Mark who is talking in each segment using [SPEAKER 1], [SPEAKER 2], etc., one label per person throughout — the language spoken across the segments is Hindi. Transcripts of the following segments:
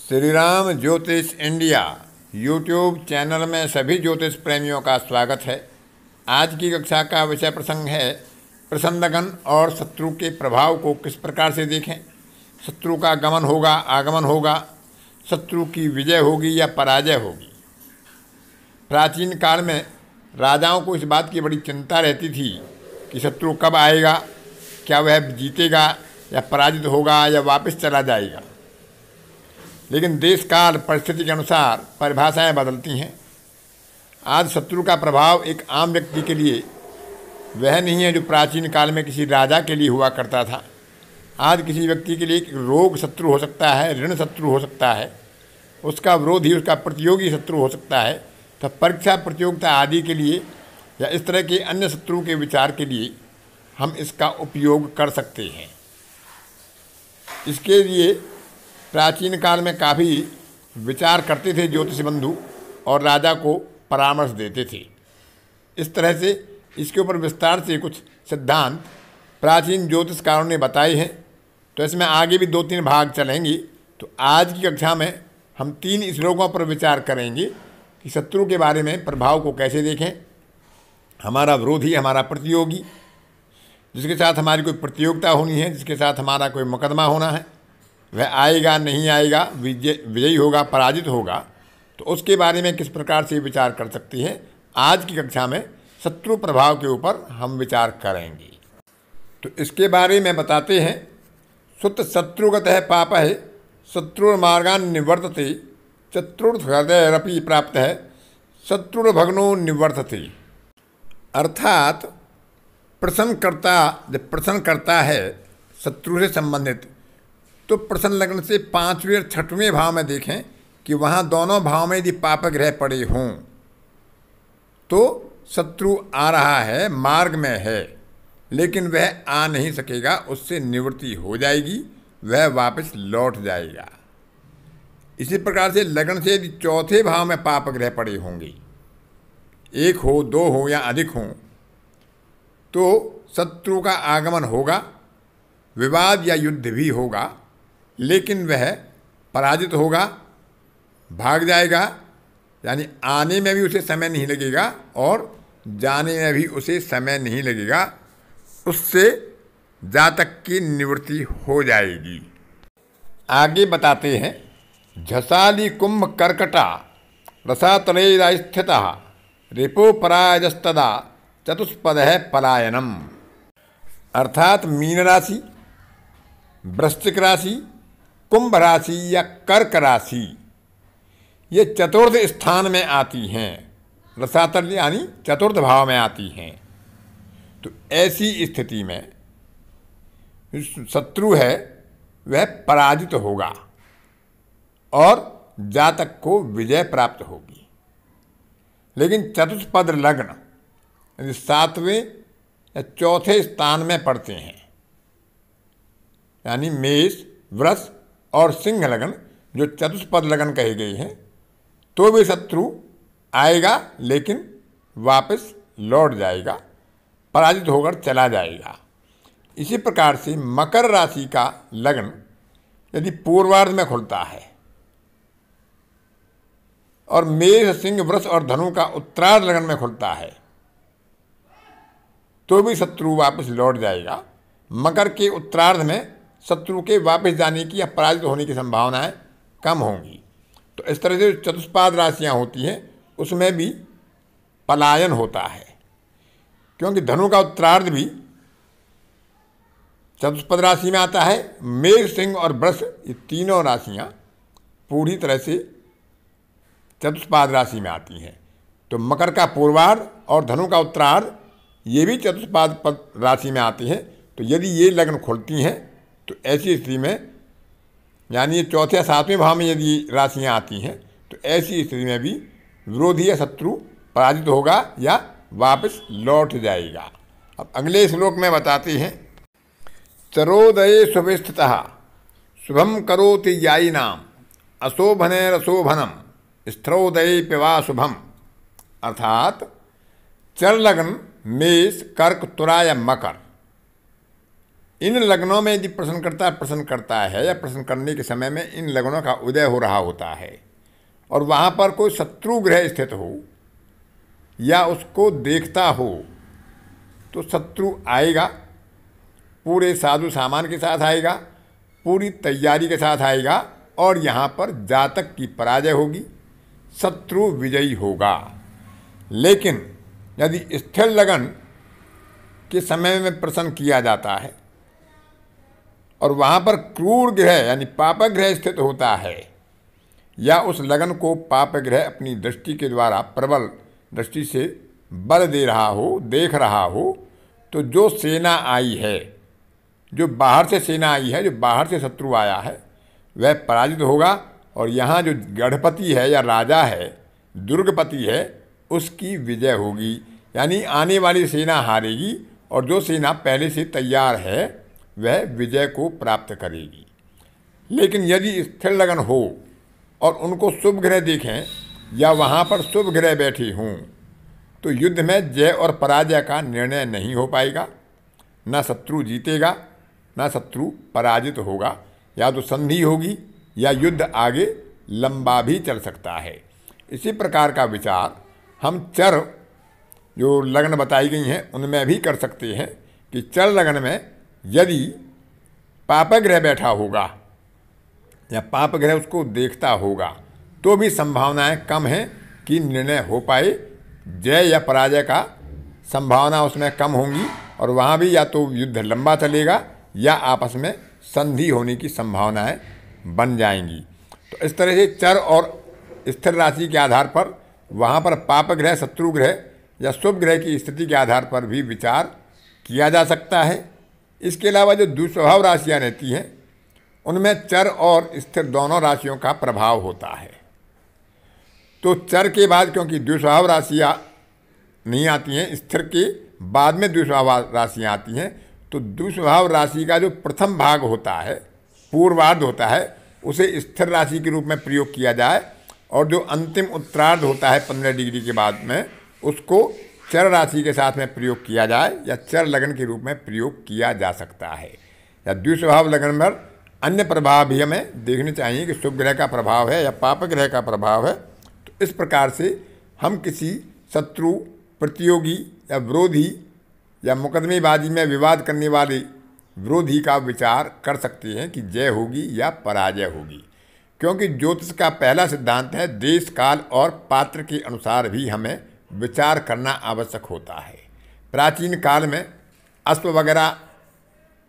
[SPEAKER 1] श्री राम ज्योतिष इंडिया यूट्यूब चैनल में सभी ज्योतिष प्रेमियों का स्वागत है। आज की कक्षा का विषय प्रसंग है प्रसन्न लगन और शत्रु के प्रभाव को किस प्रकार से देखें। शत्रु का गमन होगा, आगमन होगा, शत्रु की विजय होगी या पराजय होगी। प्राचीन काल में राजाओं को इस बात की बड़ी चिंता रहती थी कि शत्रु कब आएगा, क्या वह जीतेगा या पराजित होगा या वापस चला जाएगा। लेकिन देश काल परिस्थिति के अनुसार परिभाषाएं बदलती हैं। आज शत्रु का प्रभाव एक आम व्यक्ति के लिए वह नहीं है जो प्राचीन काल में किसी राजा के लिए हुआ करता था। आज किसी व्यक्ति के लिए एक रोग शत्रु हो सकता है, ऋण शत्रु हो सकता है, उसका विरोधी, उसका प्रतियोगी शत्रु हो सकता है। तो परीक्षा प्रतियोगिता आदि के लिए या इस तरह के अन्य शत्रु के विचार के लिए हम इसका उपयोग कर सकते हैं। इसके लिए प्राचीन काल में काफ़ी विचार करते थे ज्योतिष बंधु और राजा को परामर्श देते थे। इस तरह से इसके ऊपर विस्तार से कुछ सिद्धांत प्राचीन ज्योतिषकारों ने बताए हैं। तो इसमें आगे भी 2-3 भाग चलेंगे। तो आज की कक्षा में हम 3 श्लोकों पर विचार करेंगे कि शत्रु के बारे में प्रभाव को कैसे देखें। हमारा विरोधी, हमारा प्रतियोगी, जिसके साथ हमारी कोई प्रतियोगिता होनी है, जिसके साथ हमारा कोई मुकदमा होना है, वह आएगा, नहीं आएगा, विजयी होगा, पराजित होगा, तो उसके बारे में किस प्रकार से विचार कर सकती है। आज की कक्षा में शत्रु प्रभाव के ऊपर हम विचार करेंगे। तो इसके बारे में बताते हैं। सुत शत्रुगतः पापः शत्रुर्मार्गान् निवर्तते चतुर्थहृदयरपि प्राप्तः शत्रुर्भग्नो निवर्तते। अर्थात जब प्रश्न करता है शत्रु से संबंधित, तो प्रसन्न लगन से 5वें और 6वें भाव में देखें कि वहाँ दोनों भाव में यदि पाप ग्रह पड़े हों तो शत्रु आ रहा है, मार्ग में है, लेकिन वह आ नहीं सकेगा, उससे निवृत्ति हो जाएगी, वह वापस लौट जाएगा। इसी प्रकार से लगन से यदि 4थे भाव में पाप ग्रह पड़े होंगे, 1 हो, 2 हो या अधिक हों, तो शत्रु का आगमन होगा, विवाद या युद्ध भी होगा, लेकिन वह पराजित होगा, भाग जाएगा, यानी आने में भी उसे समय नहीं लगेगा और जाने में भी उसे समय नहीं लगेगा, उससे जातक की निवृत्ति हो जाएगी। आगे बताते हैं। झसाली कुंभ कर्कटा रसातलेरा स्थिता रिपो पराजस्तदा चतुष्पद है पलायनम। अर्थात मीन राशि, वृश्चिक राशि, कुंभ राशि या कर्क राशि ये चतुर्थ स्थान में आती हैं। रसातल यानी चतुर्थ भाव में आती हैं। तो ऐसी स्थिति में शत्रु है वह पराजित होगा और जातक को विजय प्राप्त होगी। लेकिन चतुष्पद लग्न यदि 7वें या 4थे स्थान में पड़ते हैं, यानी मेष, वृष और सिंह लगन जो चतुष्पद लगन कहे गए हैं, तो भी शत्रु आएगा लेकिन वापस लौट जाएगा, पराजित होकर चला जाएगा। इसी प्रकार से मकर राशि का लगन यदि पूर्वार्ध में खुलता है और मेष, सिंह, वृष और धनु का उत्तरार्ध लगन में खुलता है, तो भी शत्रु वापस लौट जाएगा। मकर के उत्तरार्ध में शत्रु के वापस जाने की या पराजित होने की संभावनाएं कम होंगी। तो इस तरह से चतुष्पाद राशियां होती हैं उसमें भी पलायन होता है, क्योंकि धनु का उत्तरार्ध भी चतुष्पद राशि में आता है। मेष, सिंह और वृष ये तीनों राशियां पूरी तरह से चतुष्पाद राशि में आती हैं। तो मकर का पूर्वार्ध और धनु का उत्तरार्ध ये भी चतुष्पाद राशि में आती हैं। तो यदि ये लग्न खुलती हैं तो ऐसी स्थिति में, यानी ये 4थे या 7वें भाव में यदि राशियां आती हैं, तो ऐसी स्थिति में भी विरोधी या शत्रु पराजित होगा या वापस लौट जाएगा। अब अगले श्लोक में बताते हैं। चरोदये शुभे स्थितः शुभम करोति यायिनाम अशोभने रशोभनम स्थिरोदये पिवा शुभम। अर्थात चर लगन मेष, कर्क, तुला या मकर इन लग्नों में यदि प्रश्न करता है या प्रश्न करने के समय में इन लग्नों का उदय हो रहा होता है और वहाँ पर कोई शत्रु ग्रह स्थित हो या उसको देखता हो, तो शत्रु आएगा, पूरे साधु सामान के साथ आएगा, पूरी तैयारी के साथ आएगा और यहाँ पर जातक की पराजय होगी, शत्रु विजयी होगा। लेकिन यदि स्थिर लगन के समय में प्रश्न किया जाता है और वहाँ पर क्रूर ग्रह यानी पापक ग्रह स्थित होता है या उस लगन को पाप ग्रह अपनी दृष्टि के द्वारा प्रबल दृष्टि से बल दे रहा हो, देख रहा हो, तो जो सेना आई है, जो बाहर से सेना आई है, जो बाहर से शत्रु आया है, वह पराजित होगा और यहाँ जो गढ़पति है या राजा है, दुर्गपति है, उसकी विजय होगी। यानी आने वाली सेना हारेगी और जो सेना पहले से तैयार है वह विजय को प्राप्त करेगी। लेकिन यदि स्थिर लगन हो और उनको शुभ ग्रह देखें या वहाँ पर शुभ ग्रह बैठे हों, तो युद्ध में जय और पराजय का निर्णय नहीं हो पाएगा, न शत्रु जीतेगा न शत्रु पराजित होगा, या तो संधि होगी या युद्ध आगे लंबा भी चल सकता है। इसी प्रकार का विचार हम चर जो लग्न बताई गई हैं उनमें भी कर सकते हैं कि चर लग्न में यदि पाप ग्रह बैठा होगा या पाप ग्रह उसको देखता होगा तो भी संभावनाएं कम हैं कि निर्णय हो पाए, जय या पराजय का संभावना उसमें कम होंगी और वहाँ भी या तो युद्ध लंबा चलेगा या आपस में संधि होने की संभावनाएं बन जाएंगी। तो इस तरह से चर और स्थिर राशि के आधार पर वहाँ पर पाप ग्रह, शत्रु ग्रह या शुभ ग्रह की स्थिति के आधार पर भी विचार किया जा सकता है। इसके अलावा जो दुस्वभाव राशियाँ रहती हैं उनमें चर और स्थिर दोनों राशियों का प्रभाव होता है। तो चर के बाद क्योंकि दुस्वभाव राशियाँ नहीं आती हैं, स्थिर के बाद में दुस्वभाव राशियाँ आती हैं, तो दुस्वभाव राशि का जो प्रथम भाग होता है, पूर्वार्ध होता है, उसे स्थिर राशि के रूप में प्रयोग किया जाए और जो अंतिम उत्तरार्ध होता है 15 डिग्री के बाद में उसको चर राशि के साथ में प्रयोग किया जाए या चर लगन के रूप में प्रयोग किया जा सकता है। या द्विस्वभाव लगन पर अन्य प्रभाव भी हमें देखने चाहिए कि शुभ ग्रह का प्रभाव है या पाप ग्रह का प्रभाव है। तो इस प्रकार से हम किसी शत्रु, प्रतियोगी या विरोधी या मुकदमेबाजी में विवाद करने वाले विरोधी का विचार कर सकते हैं कि जय होगी या पराजय होगी, क्योंकि ज्योतिष का पहला सिद्धांत है देश, काल और पात्र के अनुसार भी हमें विचार करना आवश्यक होता है। प्राचीन काल में अश्व वगैरह,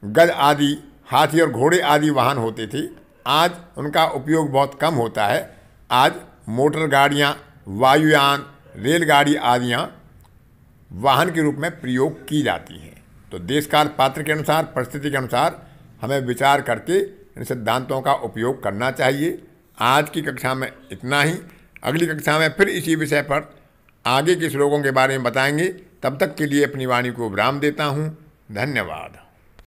[SPEAKER 1] गज आदि, हाथी और घोड़े आदि वाहन होते थे। आज उनका उपयोग बहुत कम होता है। आज मोटर गाड़ियाँ, वायुयान, रेलगाड़ी आदियाँ वाहन के रूप में प्रयोग की जाती हैं। तो देश काल पात्र के अनुसार, परिस्थिति के अनुसार हमें विचार करके इन सिद्धांतों का उपयोग करना चाहिए। आज की कक्षा में इतना ही। अगली कक्षा में फिर इसी विषय पर आगे के श्लोकों के बारे में बताएंगे। तब तक के लिए अपनी वाणी को विराम देता हूँ। धन्यवाद।